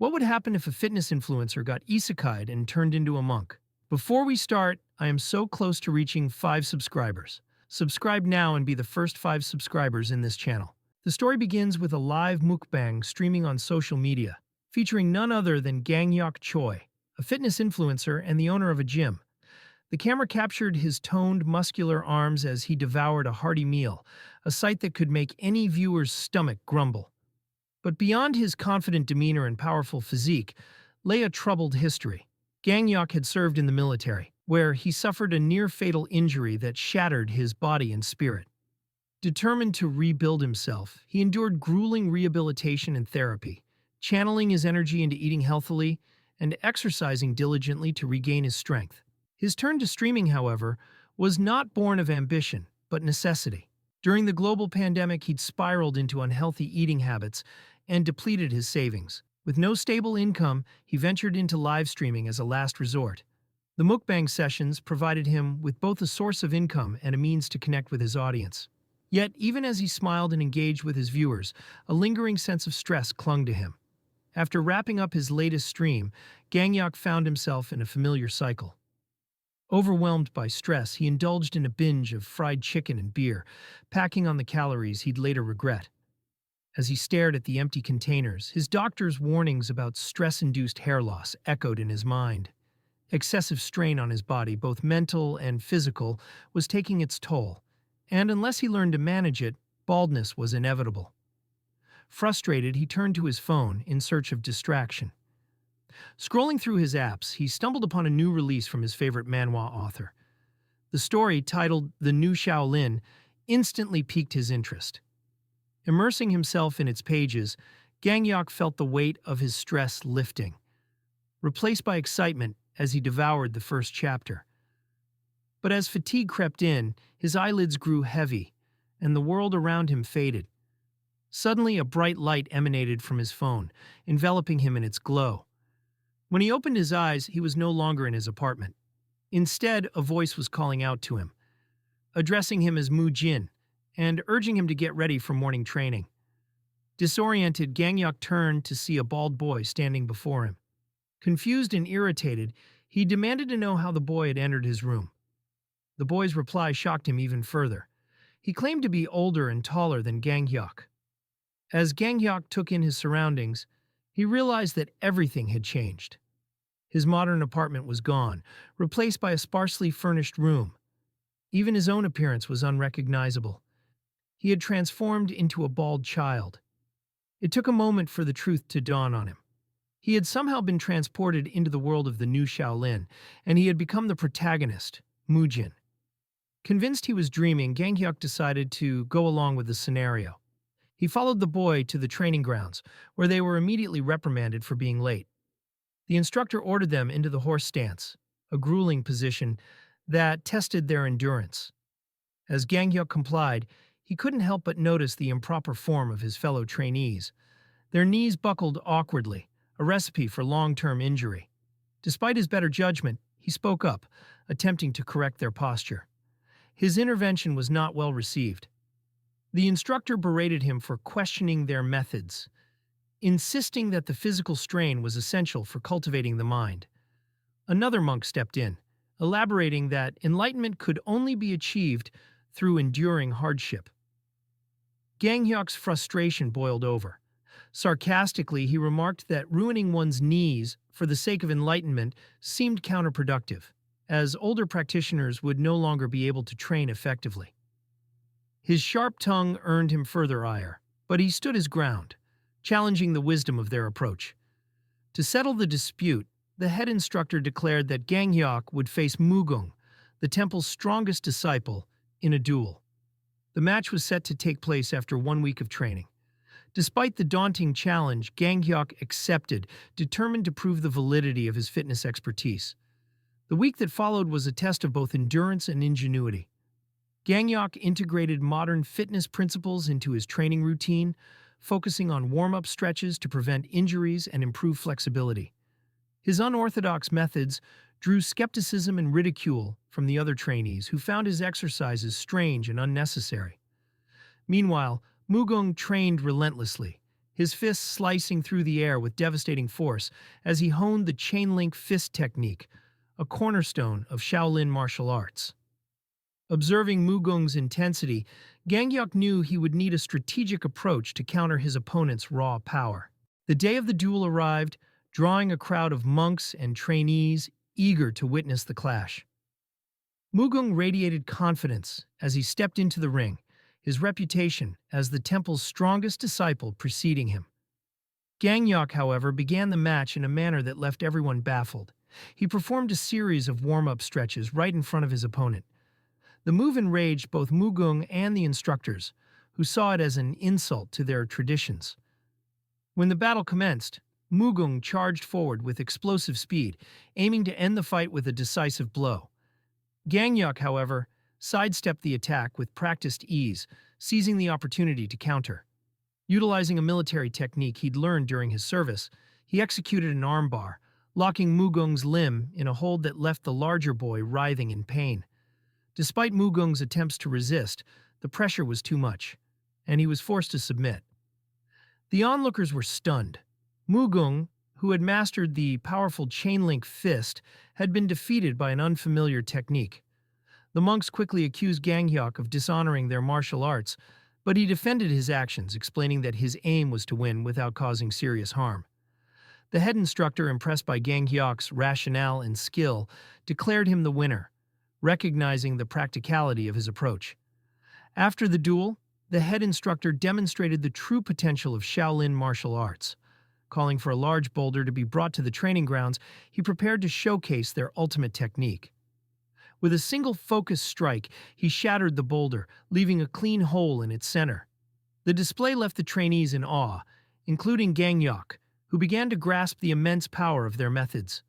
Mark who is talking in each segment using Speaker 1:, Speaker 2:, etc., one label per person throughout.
Speaker 1: What would happen if a fitness influencer got isekai'd and turned into a monk? Before we start, I am so close to reaching 5 subscribers. Subscribe now and be the first 5 subscribers in this channel. The story begins with a live mukbang streaming on social media, featuring none other than Gangyok Choi, a fitness influencer and the owner of a gym. The camera captured his toned, muscular arms as he devoured a hearty meal, a sight that could make any viewer's stomach grumble. But beyond his confident demeanor and powerful physique lay a troubled history. Gangyok had served in the military, where he suffered a near-fatal injury that shattered his body and spirit. Determined to rebuild himself, he endured grueling rehabilitation and therapy, channeling his energy into eating healthily and exercising diligently to regain his strength. His turn to streaming, however, was not born of ambition, but necessity. During the global pandemic, he'd spiraled into unhealthy eating habits and depleted his savings. With no stable income, he ventured into live streaming as a last resort. The mukbang sessions provided him with both a source of income and a means to connect with his audience. Yet, even as he smiled and engaged with his viewers, a lingering sense of stress clung to him. After wrapping up his latest stream, Gangyok found himself in a familiar cycle. Overwhelmed by stress, he indulged in a binge of fried chicken and beer, packing on the calories he'd later regret. As he stared at the empty containers, his doctor's warnings about stress-induced hair loss echoed in his mind. Excessive strain on his body, both mental and physical, was taking its toll, and unless he learned to manage it, baldness was inevitable. Frustrated, he turned to his phone in search of distraction. Scrolling through his apps, he stumbled upon a new release from his favorite manhwa author. The story, titled The New Shaolin, instantly piqued his interest. Immersing himself in its pages, Gangyok felt the weight of his stress lifting, replaced by excitement as he devoured the first chapter. But as fatigue crept in, his eyelids grew heavy, and the world around him faded. Suddenly, a bright light emanated from his phone, enveloping him in its glow. When he opened his eyes, he was no longer in his apartment. Instead, a voice was calling out to him, addressing him as Mu Jin, and urging him to get ready for morning training. Disoriented, Gangyok turned to see a bald boy standing before him. Confused and irritated, he demanded to know how the boy had entered his room. The boy's reply shocked him even further. He claimed to be older and taller than Gangyok. As Gangyok took in his surroundings, he realized that everything had changed. His modern apartment was gone, replaced by a sparsely furnished room. Even his own appearance was unrecognizable. He had transformed into a bald child. It took a moment for the truth to dawn on him. He had somehow been transported into the world of the new Shaolin, and he had become the protagonist, Mu Jin. Convinced he was dreaming, Gangyok decided to go along with the scenario. He followed the boy to the training grounds, where they were immediately reprimanded for being late. The instructor ordered them into the horse stance, a grueling position that tested their endurance. As Gangyok complied, he couldn't help but notice the improper form of his fellow trainees. Their knees buckled awkwardly, a recipe for long-term injury. Despite his better judgment, he spoke up, attempting to correct their posture. His intervention was not well received. The instructor berated him for questioning their methods, insisting that the physical strain was essential for cultivating the mind. Another monk stepped in, elaborating that enlightenment could only be achieved through enduring hardship. Gangyok's frustration boiled over. Sarcastically, he remarked that ruining one's knees for the sake of enlightenment seemed counterproductive, as older practitioners would no longer be able to train effectively. His sharp tongue earned him further ire, but he stood his ground, challenging the wisdom of their approach. To settle the dispute, the head instructor declared that Gangyok would face Mugung, the temple's strongest disciple, in a duel. The match was set to take place after 1 week of training. Despite the daunting challenge, Gangyok accepted, determined to prove the validity of his fitness expertise. The week that followed was a test of both endurance and ingenuity. Gangyok integrated modern fitness principles into his training routine, focusing on warm-up stretches to prevent injuries and improve flexibility. His unorthodox methods drew skepticism and ridicule from the other trainees who found his exercises strange and unnecessary. Meanwhile, Mugung trained relentlessly, his fists slicing through the air with devastating force as he honed the chain-link fist technique, a cornerstone of Shaolin martial arts. Observing Mugong's intensity, Gangyok knew he would need a strategic approach to counter his opponent's raw power. The day of the duel arrived, drawing a crowd of monks and trainees eager to witness the clash. Mugong radiated confidence as he stepped into the ring, his reputation as the temple's strongest disciple preceding him. Gangyok, however, began the match in a manner that left everyone baffled. He performed a series of warm-up stretches right in front of his opponent. The move enraged both Mugong and the instructors, who saw it as an insult to their traditions. When the battle commenced, Mugong charged forward with explosive speed, aiming to end the fight with a decisive blow. Gangyok, however, sidestepped the attack with practiced ease, seizing the opportunity to counter. Utilizing a military technique he'd learned during his service, he executed an armbar, locking Mugong's limb in a hold that left the larger boy writhing in pain. Despite Mugong's attempts to resist, the pressure was too much, and he was forced to submit. The onlookers were stunned. Mugong, who had mastered the powerful chain-link fist, had been defeated by an unfamiliar technique. The monks quickly accused Gangyok of dishonoring their martial arts, but he defended his actions, explaining that his aim was to win without causing serious harm. The head instructor, impressed by Gangyok's rationale and skill, declared him the winner, recognizing the practicality of his approach. After the duel, the head instructor demonstrated the true potential of Shaolin martial arts. Calling for a large boulder to be brought to the training grounds, he prepared to showcase their ultimate technique. With a single focused strike, he shattered the boulder, leaving a clean hole in its center. The display left the trainees in awe, including Gangyok, who began to grasp the immense power of their methods.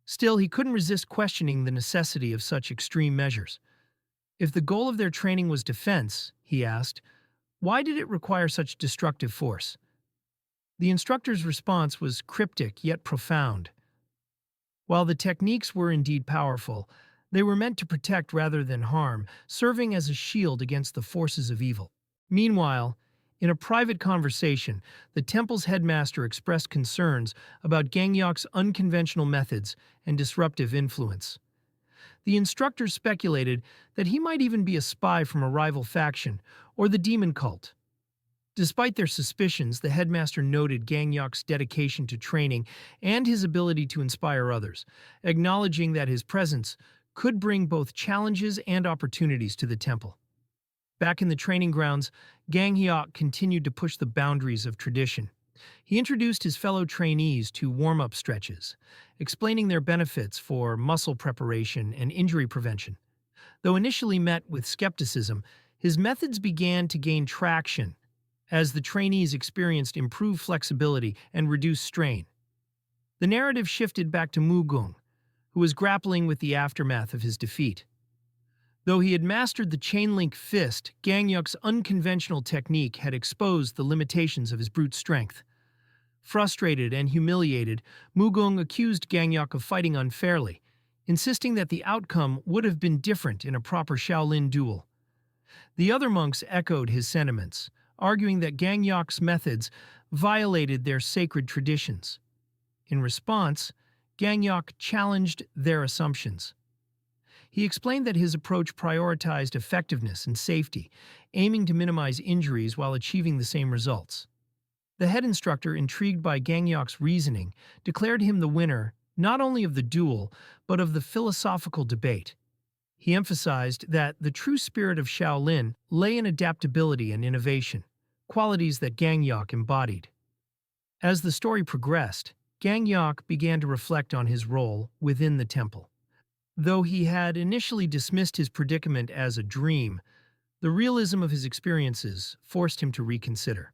Speaker 1: Still, he couldn't resist questioning the necessity of such extreme measures. If the goal of their training was defense, he asked, why did it require such destructive force? The instructor's response was cryptic yet profound. While the techniques were indeed powerful, they were meant to protect rather than harm, serving as a shield against the forces of evil. Meanwhile, in a private conversation, the temple's headmaster expressed concerns about Gangyok's unconventional methods and disruptive influence. The instructors speculated that he might even be a spy from a rival faction or the demon cult. Despite their suspicions, the headmaster noted Gangyok's dedication to training and his ability to inspire others, acknowledging that his presence could bring both challenges and opportunities to the temple. Back in the training grounds, Gangyok continued to push the boundaries of tradition. He introduced his fellow trainees to warm-up stretches, explaining their benefits for muscle preparation and injury prevention. Though initially met with skepticism, his methods began to gain traction as the trainees experienced improved flexibility and reduced strain. The narrative shifted back to Mugong, who was grappling with the aftermath of his defeat. Though he had mastered the chain-link fist, Gangyok's unconventional technique had exposed the limitations of his brute strength. Frustrated and humiliated, Mugong accused Gangyok of fighting unfairly, insisting that the outcome would have been different in a proper Shaolin duel. The other monks echoed his sentiments, arguing that Gangyok's methods violated their sacred traditions. In response, Gangyok challenged their assumptions. He explained that his approach prioritized effectiveness and safety, aiming to minimize injuries while achieving the same results. The head instructor, intrigued by Gangyok's reasoning, declared him the winner not only of the duel, but of the philosophical debate. He emphasized that the true spirit of Shaolin lay in adaptability and innovation, qualities that Gangyok embodied. As the story progressed, Gangyok began to reflect on his role within the temple. Though he had initially dismissed his predicament as a dream, the realism of his experiences forced him to reconsider.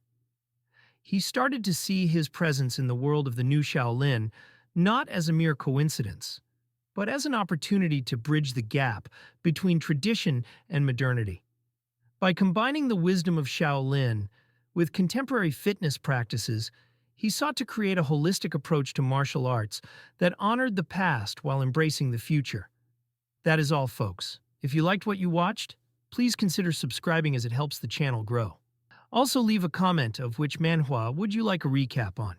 Speaker 1: He started to see his presence in the world of the new Shaolin not as a mere coincidence, but as an opportunity to bridge the gap between tradition and modernity. By combining the wisdom of Shaolin with contemporary fitness practices, he sought to create a holistic approach to martial arts that honored the past while embracing the future. That is all, folks. If you liked what you watched, please consider subscribing as it helps the channel grow. Also leave a comment of which manhwa would you like a recap on.